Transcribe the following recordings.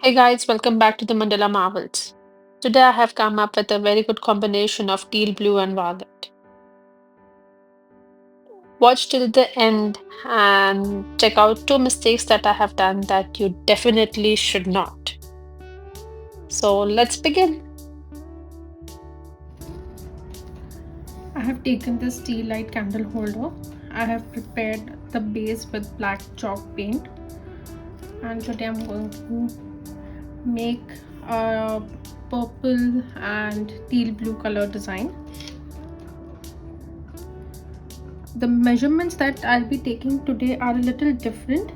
Hey guys, welcome back to the Mandela Marvels. Today I have come up with a very good combination of teal, blue, and violet. Watch till the end and check out two mistakes that I have done that you definitely should not. So let's begin. I have taken this tea light candle holder. I have prepared the base with black chalk paint, and today I'm going to make a purple and teal blue color design. The measurements that I'll be taking today are a little different.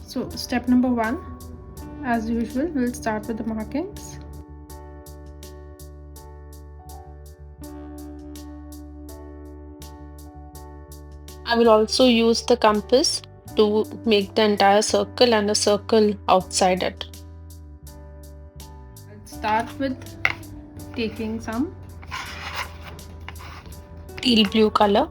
So step number one, as usual, we'll start with the markings. I will also use the compass to make the entire circle and a circle outside it. Let's start with taking some Teal blue color.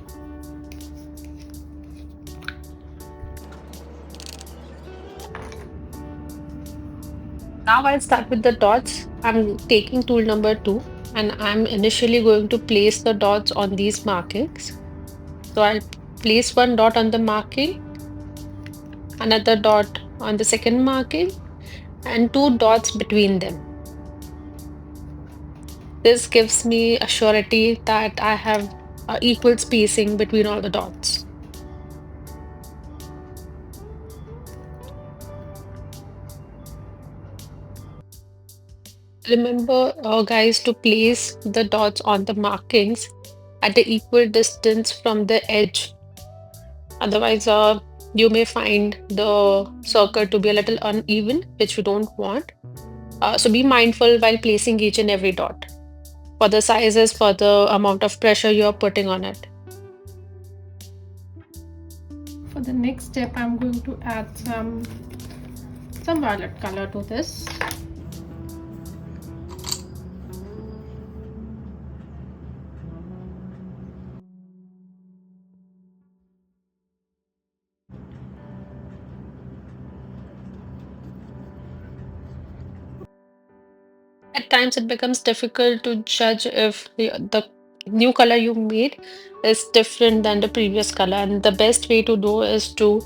Now I'll start with the dots. I'm taking tool number 2 and I'm initially going to place the dots on these markings. So I'll place one dot on the marking, another dot on the second marking, and two dots between them. This gives me a surety that I have equal spacing between all the dots. Remember, guys, to place the dots on the markings at the equal distance from the edge. Otherwise, you may find the circle to be a little uneven, which we don't want. So be mindful while placing each and every dot for the sizes, for the amount of pressure you're putting on it. For the next step, I'm going to add some violet color to this. At times, it becomes difficult to judge if the new color you made is different than the previous color. And the best way to do is to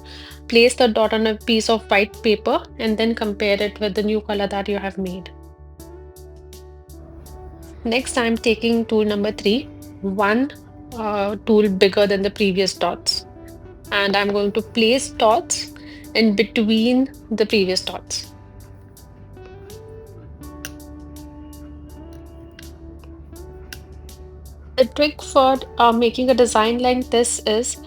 place the dot on a piece of white paper and then compare it with the new color that you have made. Next, I'm taking tool number 3, one tool bigger than the previous dots. And I'm going to place dots in between the previous dots. The trick for making a design like this is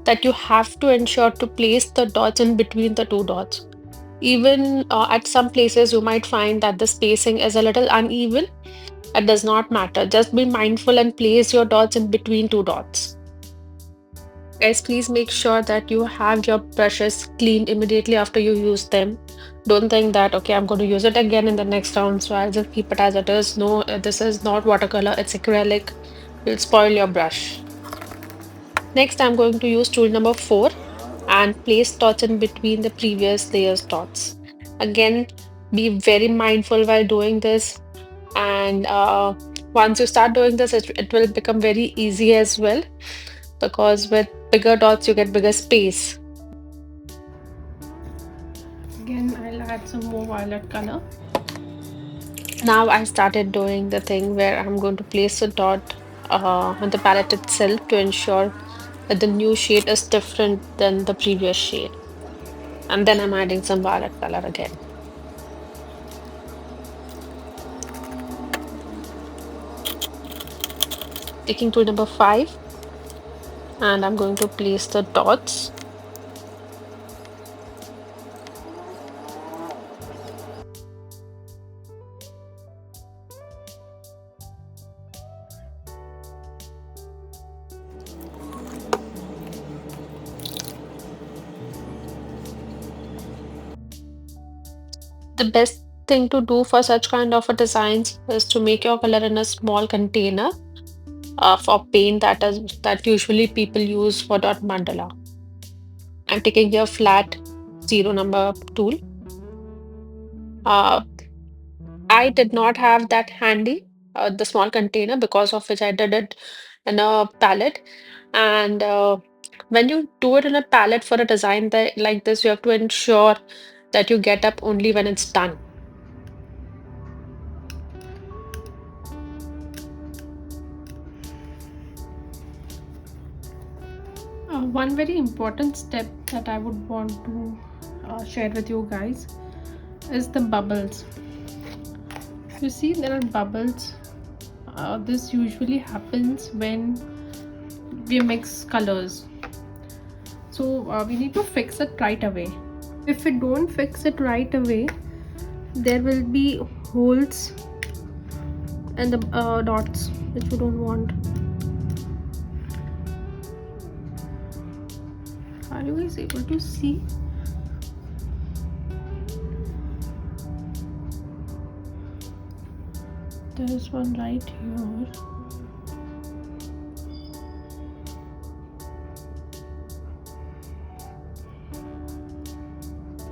that you have to ensure to place the dots in between the two dots. Even at some places, you might find that the spacing is a little uneven. It does not matter. Just be mindful and place your dots in between two dots. Guys, please make sure that you have your brushes cleaned immediately after you use them. Don't think that, okay, I'm going to use it again in the next round, so I'll just keep it as it is. No, this is not watercolor, it's acrylic. It'll spoil your brush. Next, I'm going to use tool number 4 and place dots in between the previous layer's dots. Again, be very mindful while doing this. And once you start doing this, it will become very easy as well because with bigger dots, you get bigger space. Again, I'll add some more violet color. Now I started doing the thing where I'm going to place a dot on the palette itself to ensure that the new shade is different than the previous shade. And then I'm adding some violet color again. Taking tool number 5 and I'm going to place the dots. The best thing to do for such kind of a designs is to make your color in a small container for paint that usually people use for dot mandala. I'm taking your flat zero number tool. Uh, I did not have that handy, the small container, because of which I did it in a palette. And when you do it in a palette for a design that, like this, you have to ensure that you get up only when it's done. One very important step that I would want to share with you guys is the bubbles. You see, there are bubbles. This usually happens when we mix colors. So we need to fix it right away. If we don't fix it right away, there will be holes and the dots which we don't want. Are you guys able to see? There is one right here.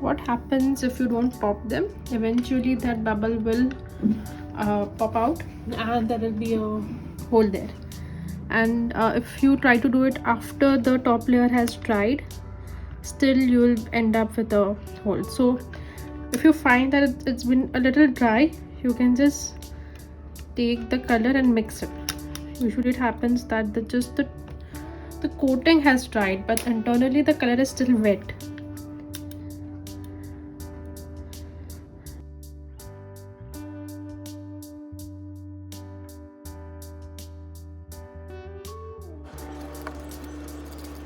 What happens if you don't pop them? Eventually that bubble will pop out and there will be a hole there. And if you try to do it after the top layer has dried, still you will end up with a hole. So if you find that it's been a little dry, you can just take the color and mix it. Usually it happens that the coating has dried, but internally the color is still wet.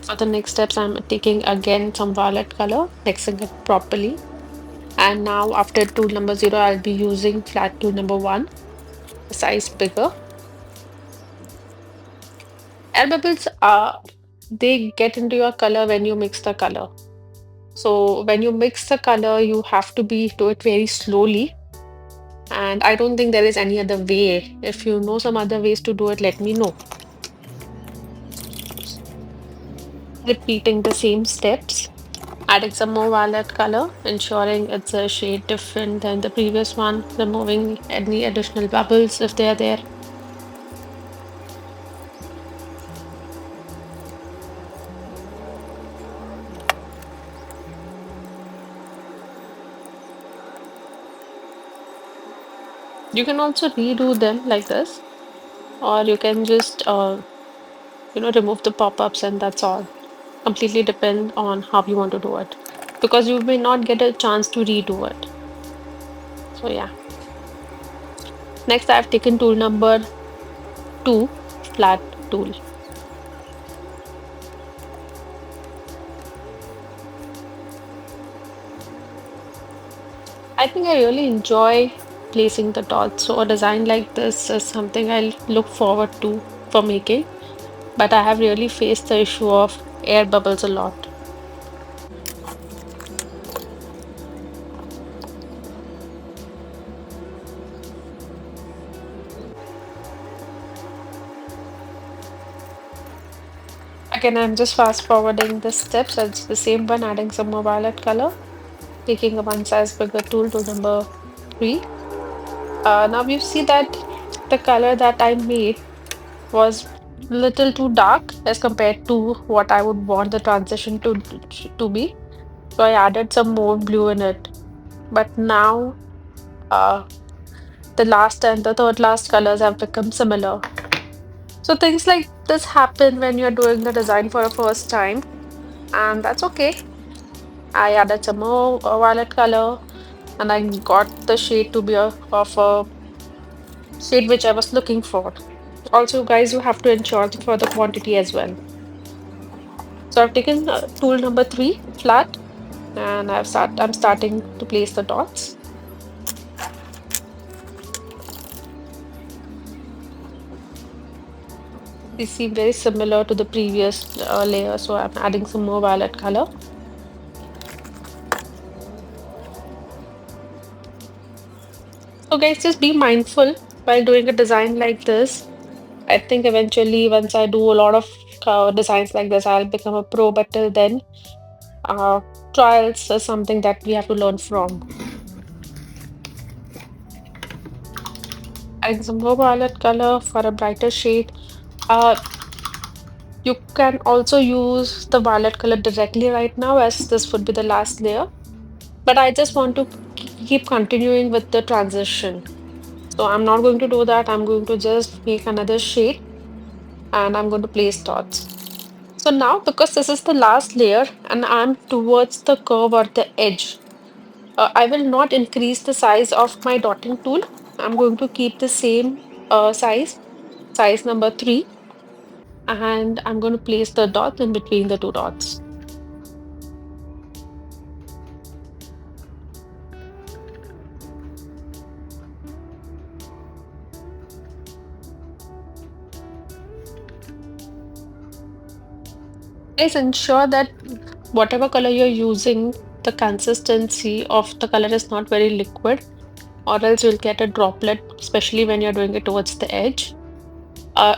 For the next steps, I'm taking again some violet color, mixing it properly. And now after tool number 0, I'll be using flat tool number 1, a size bigger. Air bubbles they get into your color when you mix the color. So when you mix the color, you have to do it very slowly. And I don't think there is any other way. If you know some other ways to do it, let me know. Repeating the same steps, adding some more violet color, ensuring it's a shade different than the previous one, removing any additional bubbles if they are there. You can also redo them like this, or you can just remove the pop-ups and that's all. Completely depend on how you want to do it, because you may not get a chance to redo it. So yeah. Next, I've taken tool number 2, flat tool. I think I really enjoy placing the dots. So a design like this is something I look forward to for making, but I have really faced the issue of air bubbles a lot. Again, I'm just fast forwarding the steps. It's the same one, adding some more violet color, taking a one size bigger tool to number 3. Now you see that the color that I made was little too dark as compared to what I would want the transition to be. So I added some more blue in it. But now uh, the last and the third last colors have become similar. So things like this happen when you're doing the design for a first time, and that's okay. I added some more violet color, and I got the shade to be of a shade which I was looking for. Also, guys, you have to ensure for the quantity as well. So I've taken tool number 3, flat, and I'm starting to place the dots. They seem very similar to the previous layer, so I'm adding some more violet color. So guys, just be mindful while doing a design like this. I think eventually once I do a lot of designs like this, I'll become a pro, but till then, uh, trials is something that we have to learn from. Adding some more violet color for a brighter shade. Uh, you can also use the violet color directly right now, as this would be the last layer. But I just want to keep continuing with the transition. So I'm not going to do that. I'm going to just make another shade and I'm going to place dots. So now, because this is the last layer and I'm towards the curve or the edge, I will not increase the size of my dotting tool. I'm going to keep the same size number 3, and I'm going to place the dots in between the two dots. Guys, ensure that whatever color you're using, the consistency of the color is not very liquid, or else you'll get a droplet, especially when you're doing it towards the edge.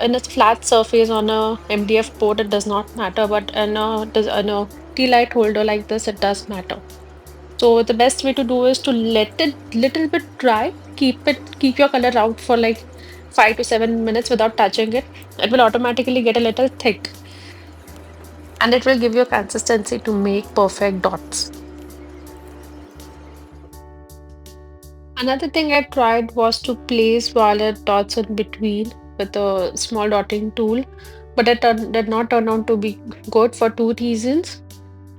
In a flat surface on a MDF board, it does not matter, but in a tea light holder like this, it does matter. So the best way to do is to let it little bit dry. Keep your color out for like 5 to 7 minutes without touching it. It will automatically get a little thick, and it will give you a consistency to make perfect dots. Another thing I tried was to place violet dots in between with a small dotting tool, but did not turn out to be good for two reasons.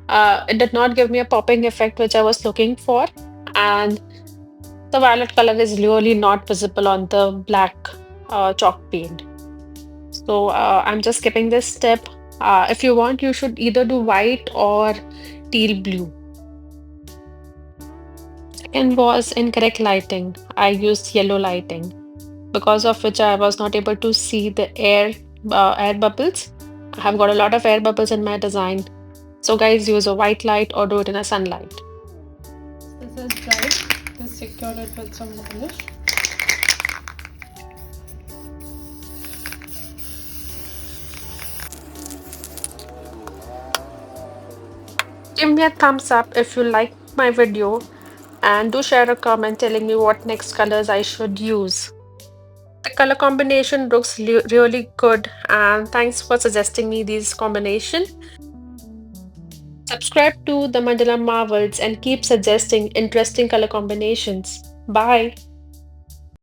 It did not give me a popping effect which I was looking for, and the violet color is really not visible on the black chalk paint. So I'm just skipping this step. If you want, you should either do white or teal blue. Second was incorrect lighting. I used yellow lighting, because of which I was not able to see the air bubbles. I have got a lot of air bubbles in my design. So guys, use a white light or do it in a sunlight. This is dried. Just secure it with some varnish. Give me a thumbs up if you like my video, and do share a comment telling me what next colors I should use. The color combination looks really good, and thanks for suggesting me these combination. Subscribe to the Mandala Marvels and keep suggesting interesting color combinations. Bye.